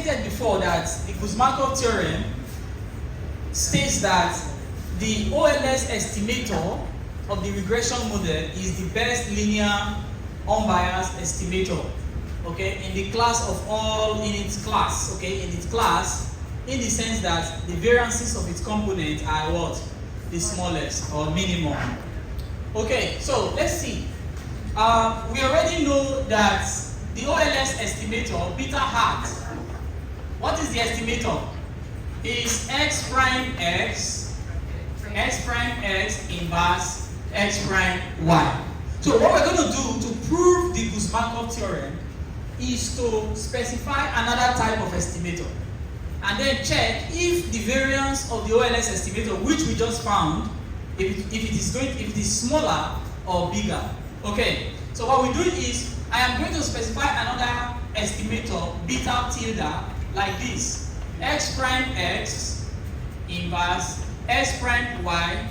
stated before that the Gauss-Markov Theorem states that the OLS estimator of the regression model is the best linear unbiased estimator, okay, in the class of all, in its class, okay, in its class, in the sense that the variances of its components are what? The smallest or minimum. Okay, so let's see. We already know that the OLS estimator, beta hat, what is the estimator? Is x prime x inverse x prime y. So what we're going to do to prove the Gauss-Markov theorem is to specify another type of estimator and then check if the variance of the OLS estimator, which we just found, if it is smaller or bigger. Okay, so what we do is I am going to specify another estimator, beta tilde, like this: x prime x inverse x prime y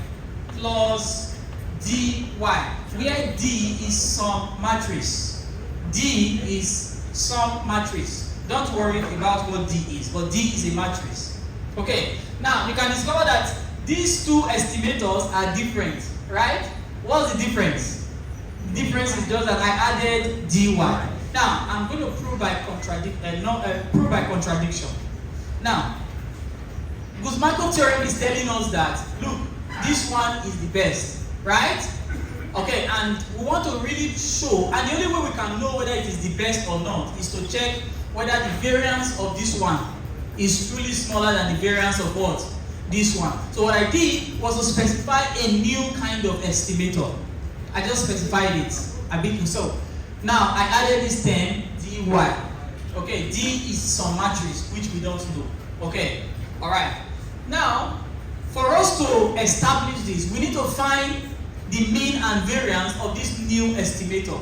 plus dy, where d is some matrix. D is some matrix. Don't worry about what d is, but d is a matrix. Okay, now you can discover that these two estimators are different, right? What's the difference? The difference is just that I added dy. Now I'm going to prove by contradiction. Now, Gauss-Markov theorem is telling us that, look, this one is the best, right? Okay, and we want to really show, and the only way we can know whether it is the best or not is to check whether the variance of this one is truly smaller than the variance of what? This one. So what I did was to specify a new kind of estimator. I just specified it. I beat so. Now I added this term dy. Okay, d is some matrix which we don't know. Okay, all right. Now, for us to establish this, we need to find the mean and variance of this new estimator.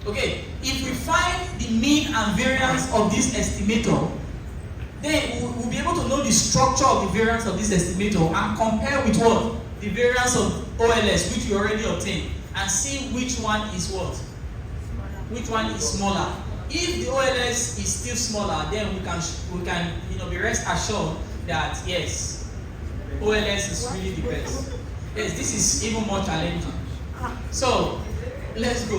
Okay, if we find the mean and variance of this estimator, then we'll be able to know the structure of the variance of this estimator and compare with what? The variance of OLS, which we already obtained, and see which one is what? Which one is smaller. If the OLS is still smaller, then we can be rest assured that yes, OLS is really the best. Yes, this is even more challenging. So let's go.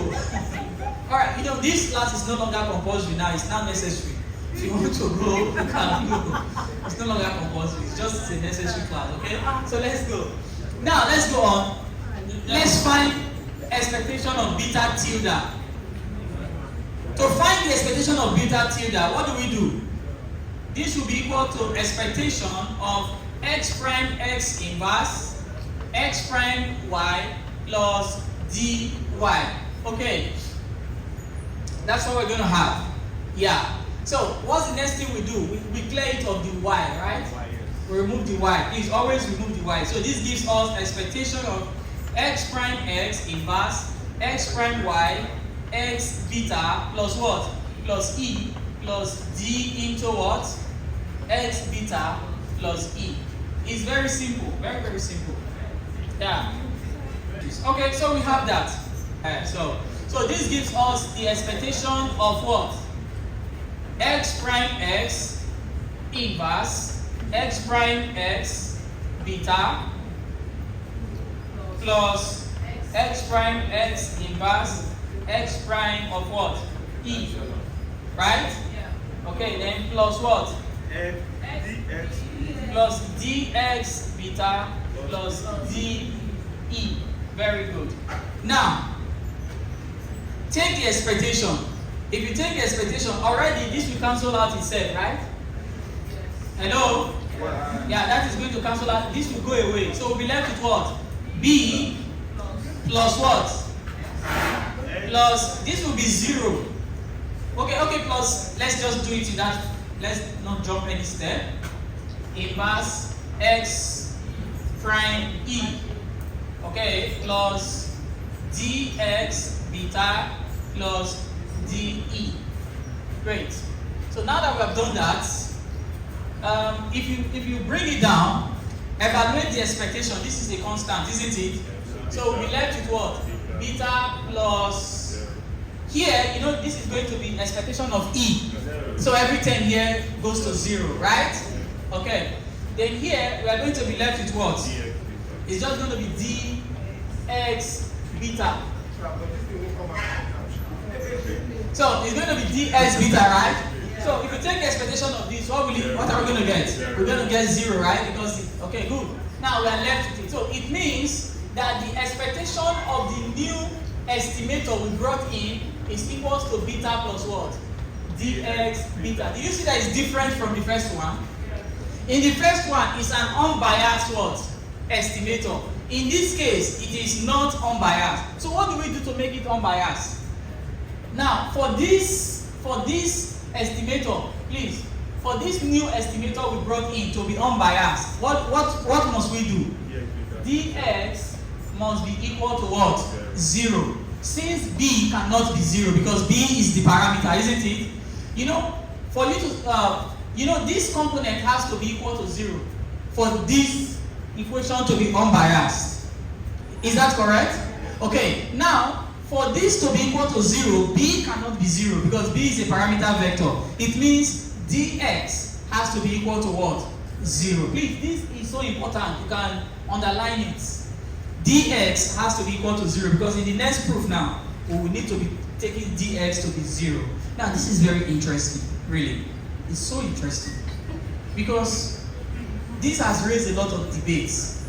All right, this class is no longer compulsory now. It's now necessary. If you want to go, you can go. It's no longer compulsory. It's just a necessary class. Okay. So let's go. Now let's go on. Let's find expectation of beta tilde. To find the expectation of beta tilde, what do? This will be equal to expectation of x prime x inverse x prime y plus dy. Okay, that's what we're going to have. Yeah. So what's the next thing we do? We clear it of the y, right? We remove the y. Please always remove the y. So this gives us expectation of x prime x inverse x prime y x beta plus what? Plus e plus d into what? X beta plus e. It's very simple. Very, very simple. Yeah. Okay, so we have that. So this gives us the expectation of what? X prime x inverse x prime x beta plus x prime x inverse x prime of what? E. Right? Yeah. Okay, then plus what? Dx. Plus dx beta plus de. Very good. Now, take the expectation. If you take the expectation, already this will cancel out itself, right? Hello? Yeah, that is going to cancel out. This will go away. So we'll be left with what? B plus what? Plus, this will be 0. Okay, plus, let's just do it in that. Let's not jump any step. Inverse x prime e. Okay, plus dx beta plus de. Great. So now that we have done that, if you bring it down, evaluate the expectation. This is a constant, isn't it? So we left with what? Beta plus here, you know, this is going to be expectation of E. So every 10 here goes to 0, right? Okay. Then here, we are going to be left with what? It's just going to be dx beta. So it's going to be dx beta, right? So if you take the expectation of this, what are we going to get? We're going to get 0, right? Because, okay, good. Now we are left with it. So it means that the expectation of the new estimator we brought in is equals to beta plus what? Dx beta. Do you see that it's different from the first one? In the first one, it's an unbiased what? Estimator. In this case, it is not unbiased. So what do we do to make it unbiased? Now, for this estimator, please, for this new estimator we brought in to be unbiased, what must we do? Dx must be equal to what? 0. Since b cannot be 0 because b is the parameter, isn't it? You know, for you to, this component has to be equal to 0 for this equation to be unbiased. Is that correct? Okay, now, for this to be equal to 0, b cannot be 0 because b is a parameter vector. It means dx has to be equal to what? 0. Please, this is so important. You can underline it. Dx has to be equal to 0 because in the next proof now, we will need to be taking dx to be 0. Now, this is very interesting, really. It's so interesting because this has raised a lot of debates.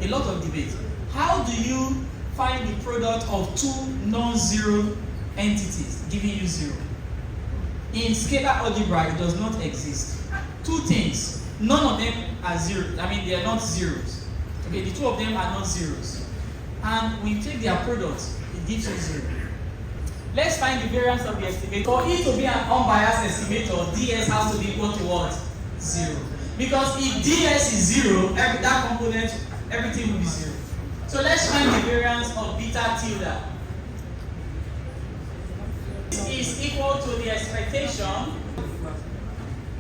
A lot of debates. How do you find the product of two non-zero entities giving you 0? In scalar algebra, it does not exist. Two things. None of them are 0. I mean, they are not zeros. Okay, the two of them are not zeros. And when you take their product, it gives you 0. Let's find the variance of the estimator. For it to be an unbiased estimator, ds has to be equal to what? 0. Because if ds is 0, that component, everything will be 0. So let's find the variance of beta tilde. This is equal to the expectation.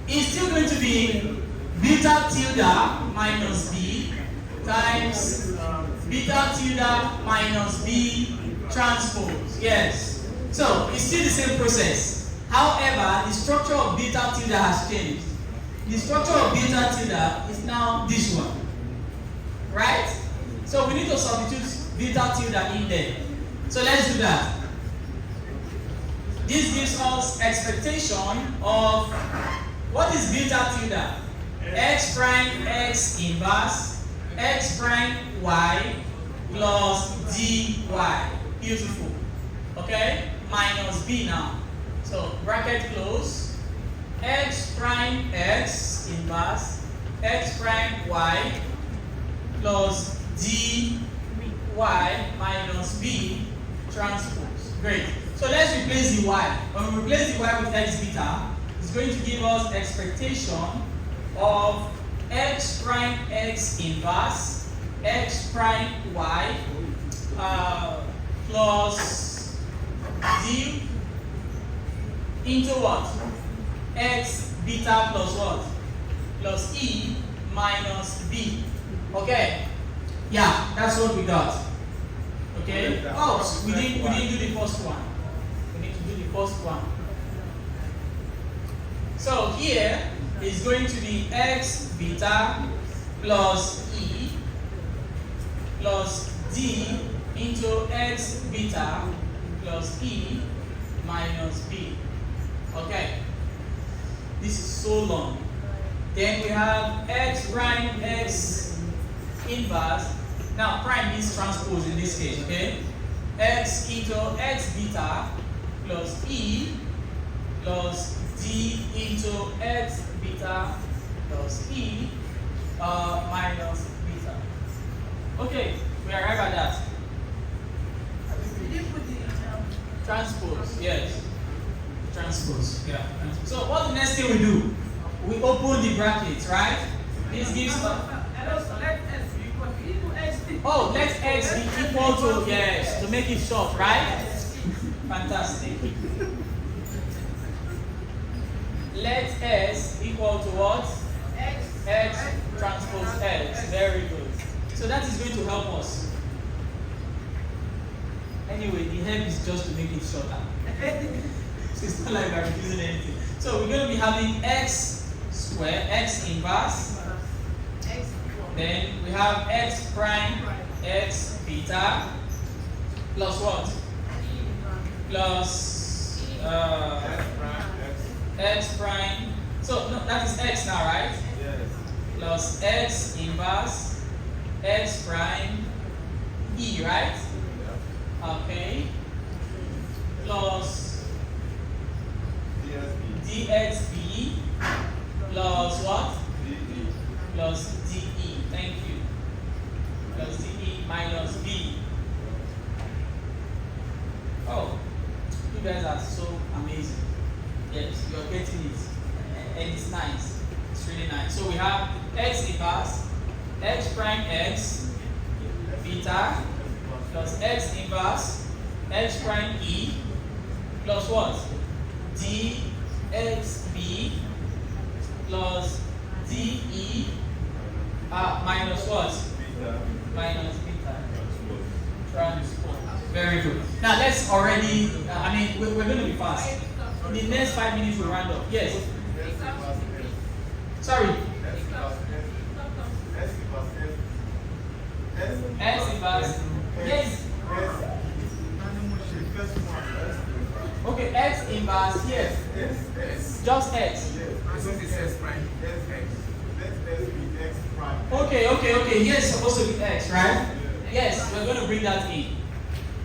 It's still going to be beta tilde minus b times beta tilde minus b transpose. Yes. So it's still the same process. However, the structure of beta tilde has changed. The structure of beta tilde is now this one. Right? So we need to substitute beta tilde in there. So let's do that. This gives us expectation of what is beta tilde? X prime x inverse x prime y plus dy. Beautiful. Okay? Minus b now. So bracket close. X prime x inverse x prime y plus dy minus b transpose. Great. So let's replace the y. When we replace the y with x beta, it's going to give us expectation of x prime x inverse x prime y plus d into what? X beta plus what? Plus e minus b. Okay? Yeah, that's what we got. Okay? Oh, we didn't do the first one. We need to do the first one. So here is going to be x beta plus e plus d into x beta plus e minus b. Okay? This is so long. Then we have x prime x inverse. Now prime means transpose in this case, okay? X into x beta plus e plus d into x beta plus e minus beta. Okay, we arrive at that. Transpose, yes. Transpose, yeah. So what's the next thing we do? We open the brackets, right? This gives let x be equal to, yes, to make it short, right? Fantastic. Let s equal to what? X transpose x. Very good. So that is going to help us. Anyway, the help is just to make it shorter. So it's not like we're reducing anything. So we're going to be having x squared, x inverse. Then we have x prime, x beta, plus what? Plus x prime. So no, that is x now, right? Yes. Plus x inverse, x prime, e, right? Okay. Plus dxb plus what? Plus de. Thank you. Plus de minus b. Oh, you guys are so amazing. Yes, you are getting it. And it's nice. It's really nice. So we have x inverse, x prime x, beta, plus x inverse, x prime e, plus what? dxb plus de minus what? Minus beta. Transpose. Very good. Now let's already, we're going to be fast. In the next 5 minutes we'll round up. Yes? Sorry? S inverse. Yes. Okay, x inverse, yes. Just x. Okay. Here it's supposed to be x, right? Yes, we're going to bring that in.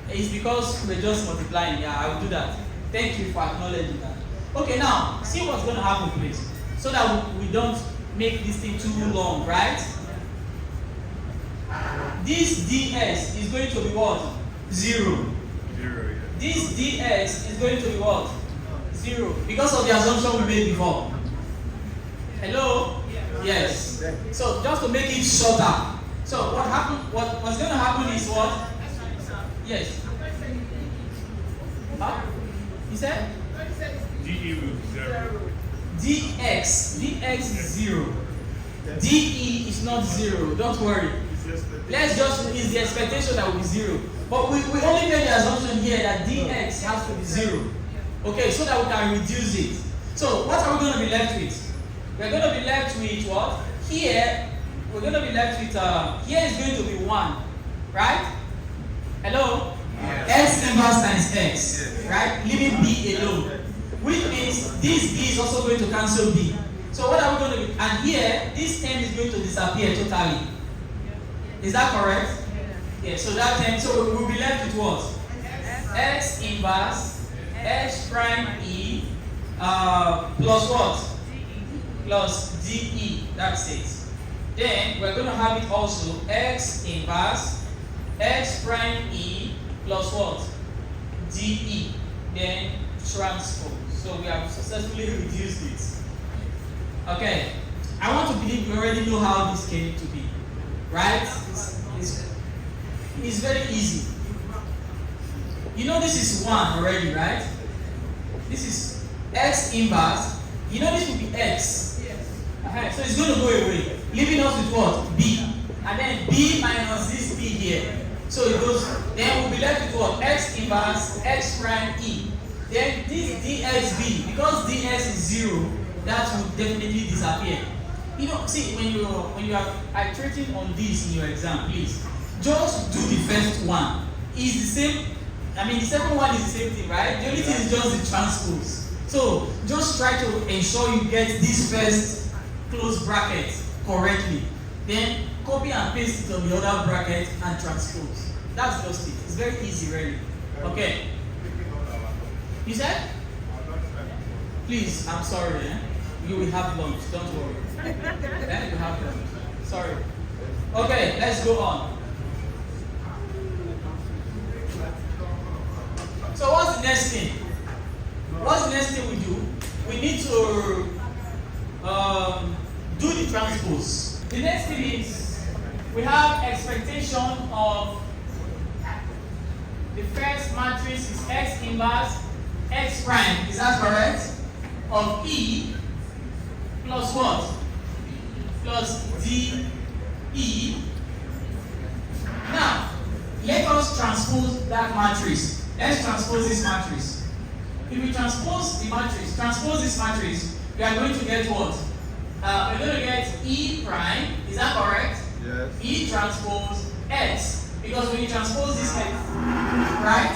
It's because we're just multiplying. Yeah, I will do that. Thank you for acknowledging that. Okay, now, see what's going to happen, please. So that we don't make this thing too long, right? This ds is going to be what? 0. This ds is going to be what? 0. Because of the assumption we made before. Hello? Yes. So just to make it shorter. So what's going to happen is what? Yes. Huh? You said? DE will be 0. dx is 0. de is not 0. Don't worry. It's the expectation that will be 0. But we only made the assumption here that dx has to be 0. Okay, so that we can reduce it. So what are we going to be left with? We're going to be left with what? Here, we're going to be left with, here is going to be 1. Right? Hello? Yes. X inverse times x. Yes. Right? Leaving b alone. Which means this b is also going to cancel b. So what are we going to be? And here, this term is going to disappear totally. Is that correct? Yeah, so that term, so we'll be left with what? X inverse, x prime e, plus what? Plus de, that's it. Then we're going to have it also x inverse, x prime e, plus what? de, then transpose. So we have successfully reduced it. Okay, I want to believe we already know how this came to be. Right? It's very easy. You know this is 1 already, right? This is x inverse. You know this will be x. Yes. So it's going to go away, leaving us with what? B. And then b minus this b here. So it goes, then we'll be left with what? X inverse, x prime e. Then this dxb, because dx is 0, that will definitely disappear. You know, see, when you are iterating on this in your exam, please, just do the first one. It's the same, the second one is the same thing, right? The only thing is just the transpose. So, just try to ensure you get this first close bracket correctly. Then, copy and paste it on the other bracket and transpose. That's just it. It's very easy, really. Okay. You said? Please, I'm sorry. You will have lunch, don't worry. You have lunch. Sorry. Okay, let's go on. So what's the next thing? What's the next thing we do? We need to do the transpose. The next thing is we have expectation of the first matrix is x inverse x prime. Is that correct? Of E plus what? Plus DE. Now, let us transpose that matrix. Let's transpose this matrix. if we transpose the matrix, transpose this matrix, we are going to get what? We're going to get E prime, is that correct? Yes. E transpose X, because when you transpose this X, right?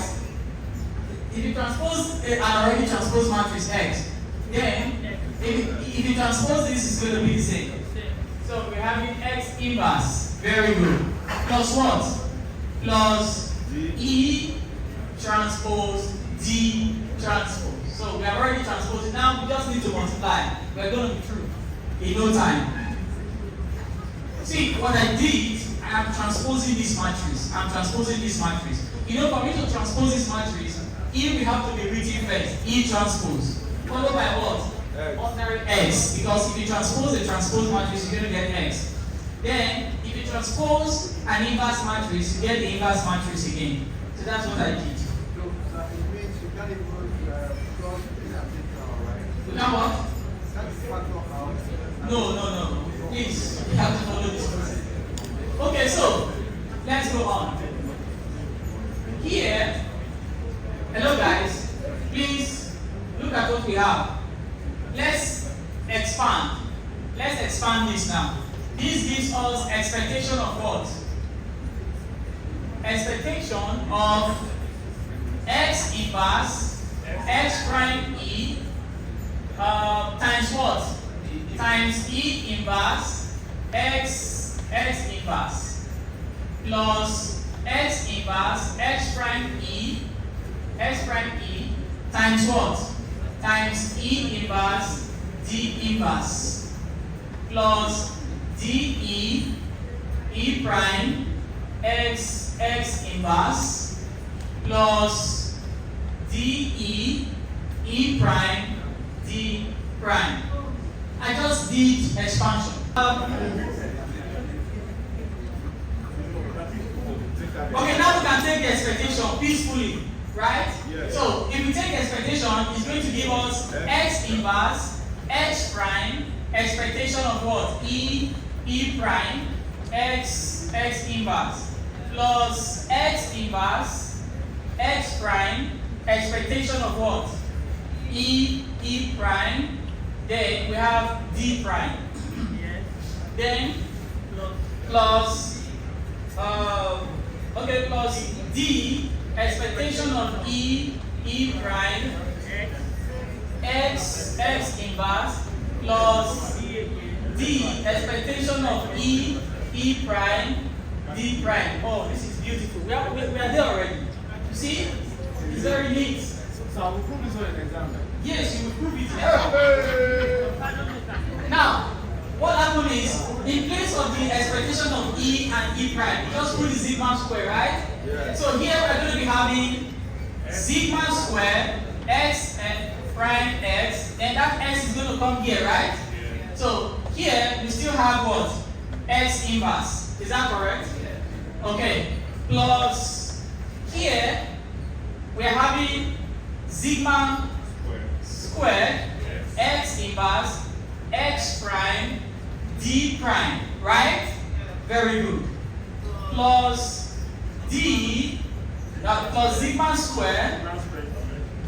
If you transpose an already transposed matrix X, then if you transpose this, it's going to be the same. So we're having X inverse, very good. Plus what? Plus E transpose D transpose. So we have already transposed it. Now we just need to multiply. We're going to be through in no time. See, what I did, I am transposing this matrix. I'm transposing this matrix. You know, for me to transpose this matrix, E will have to be written first. E transpose. Followed by what? Ordinary X. Because if you transpose a transpose matrix, you're going to get X. Then, if you transpose an inverse matrix, you get the inverse matrix again. So that's what I did. So it means you can't even cross this and right? You can what? That's factor out. No. Please, you have to follow this process. Okay, so let's go on. Here, hello guys, please look at what we have. Let's expand. Let's expand this now. This gives us expectation of what? Expectation of X inverse X prime E times what? Times E inverse X inverse plus X inverse X prime E times what? Times E inverse D inverse plus DE E prime X inverse plus DE E prime D prime. I just did expansion. Okay, now we can take the expectation peacefully, right? Yes. So if we take expectation, it's going to give us X inverse X prime expectation of what? E prime X inverse plus X inverse X prime expectation of what? E prime. Then we have D prime. Yes. Then plus plus D expectation of E prime X inverse plus D expectation of E prime D prime. Oh, this is beautiful. We are there already. You see? It's very neat. So I will prove this one in an exam. Yes, you will prove it. Now, what happened is, in place of the expectation of E and E prime, we just put the sigma square, right? Yeah. So here we're going to be having sigma square X and prime X, and that X is going to come here, right? Yeah. So here we still have what? X inverse. Is that correct? Okay. Plus here we are having sigma square X inverse X prime D prime, right? Very good. Plus D plus sigma square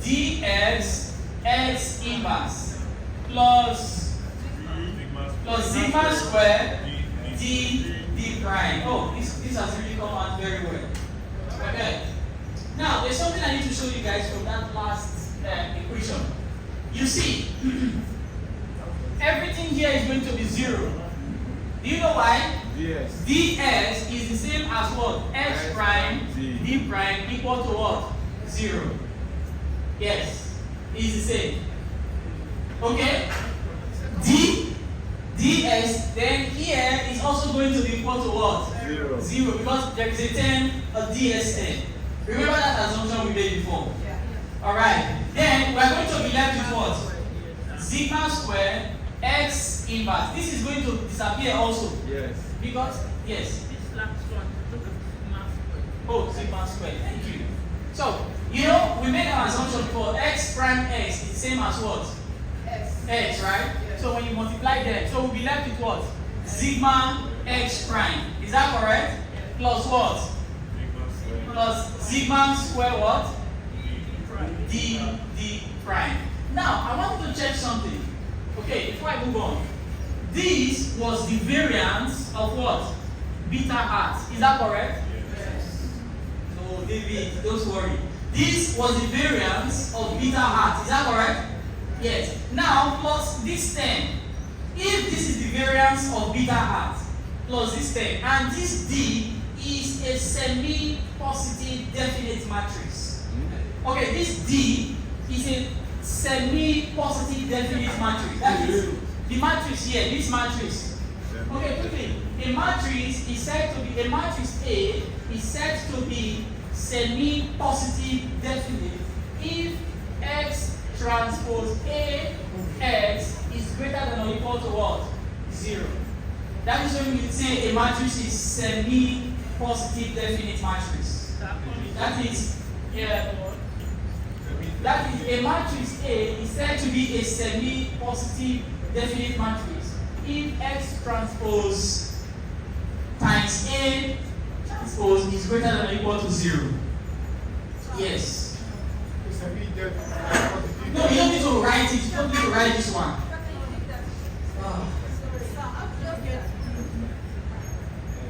dx X inverse plus sigma square D prime. Oh, this has really come out very well. Okay. Now, there's something I need to show you guys from that last equation. You see, everything here is going to be 0. Do you know why? Yes. ds is the same as what? X prime D prime equal to what? 0. Yes, it's the same. Okay? ds, then here is also going to be equal to what? 0. 0, because there is a term, a ds term. Remember that assumption we made before? Yeah. Alright, then we are going to be left with what? Sigma square X inverse. This is going to disappear also. Yes. Because, yes. This last one, look at sigma square. Oh, sigma square. Thank you. So, you know, we made an assumption for X prime X is the same as what? X, right? Yes. So when you multiply them, so we'll be left with what? Sigma X prime. Is that correct? Plus what? Plus sigma square what? D prime. Now, I want you to check something. Okay, before I move on. This was the variance of what? Beta hat. Is that correct? Yes. No, David, don't worry. This was the variance of beta hat. Is that correct? Yes. Now, plus this term. If this is the variance of beta hat, plus this term, and this D is a semi-positive definite matrix. Okay, this D is a semi-positive definite matrix. That is the matrix here, this matrix. Okay, quickly. A matrix is said to be, a matrix A is said to be semi-positive definite if X transpose A X is greater than or equal to what? 0. That is when we say a matrix is semi-positive definite matrix. That is a matrix A is said to be a semi-positive definite matrix if X transpose times A transpose is greater than or equal to 0. Yes. No, you don't need to write it. You don't need to write this one.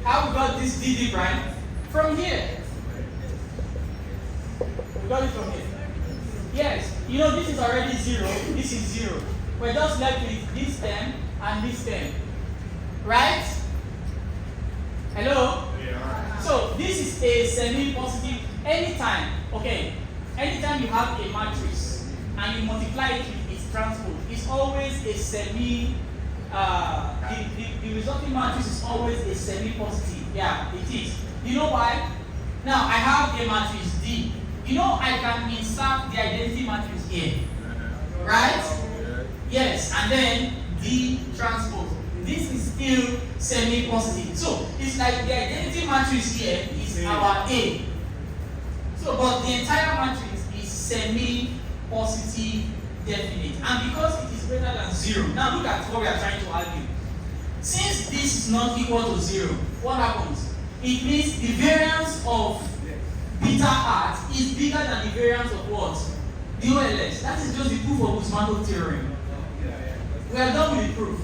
How we got this DD prime? From here. We got it from here. Yes. You know this is already 0. This is 0. We're just left with this term and this term. Right? Hello? Yeah. So this is a semi-positive anytime. Okay. Anytime you have a matrix and you multiply it with its transpose, it's always a semi. The resulting matrix is always a semi-positive. Yeah, it is. You know why? Now I have a matrix D. You know I can insert the identity matrix here, right? Yes, and then D transpose. This is still semi-positive. So it's like the identity matrix here is our A. So, but the entire matrix is semi-positive definite. And because it is greater than 0, now look at what we are trying to argue. Since this is not equal to 0, what happens? It means the variance of beta hat is bigger than the variance of what? The OLS. That is just the proof of Gauss-Markov Theorem. We are done with the proof.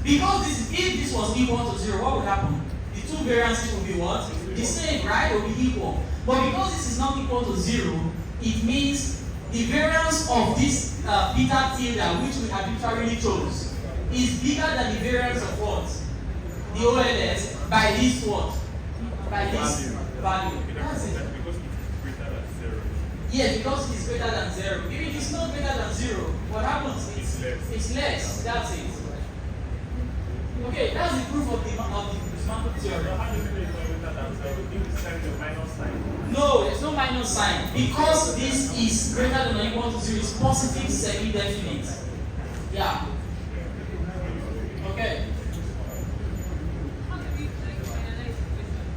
Because if this was equal to 0, what would happen? The two variances will be what? The same, right? Will be equal. But because this is not equal to 0, it means the variance of this beta tilde, which we arbitrarily chose, is bigger than the variance of what? The OLS by this what? By this value. That's it. Because it's greater than 0. Yes, because it's greater than 0. If it is not greater than 0, what happens? It's less. That's it. Okay, that's the proof of the Gauss-Markov theorem. How do you know it's not greater than 0? If it's time the minus sign. No, there's no minus sign. Because this is greater than or equal to 0, it's positive semi-definite. Yeah. Okay.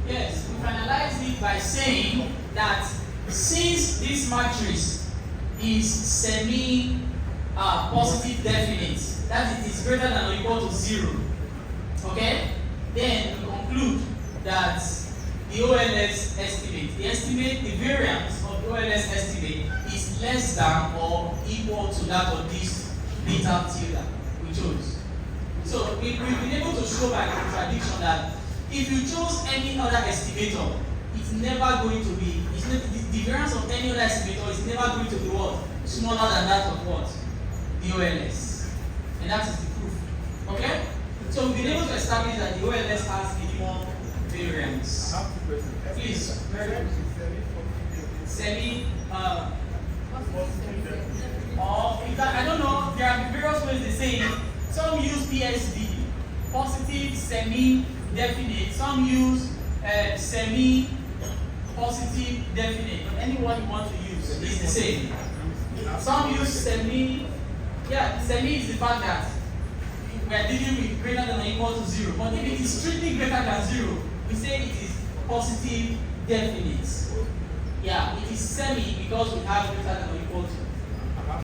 Yes, we finalize it by saying that since this matrix is semi-positive definite, that it is greater than or equal to 0, okay, then we conclude that the OLS estimate, the variance of the OLS estimate is less than or equal to that of this beta tilde we chose. So we've been able to show by contradiction that if you chose any other estimator, it's never going to be, the variance of any other estimator is never going to be what? Smaller than that of what? The OLS. And that is the proof. Okay? So we've been able to establish that the OLS has minimum variance. I have two questions. Please. Semi, or in fact, I don't know, there are various ways they say it. Some use PSD, positive, semi-definite. Some use semi-positive, definite. Anyone you want to use is the same. Some use semi, semi is the fact that we are dealing with greater than or equal to 0. But if it is strictly greater than 0, we say it is positive definite. Yeah, it is semi because we have greater than or equal to.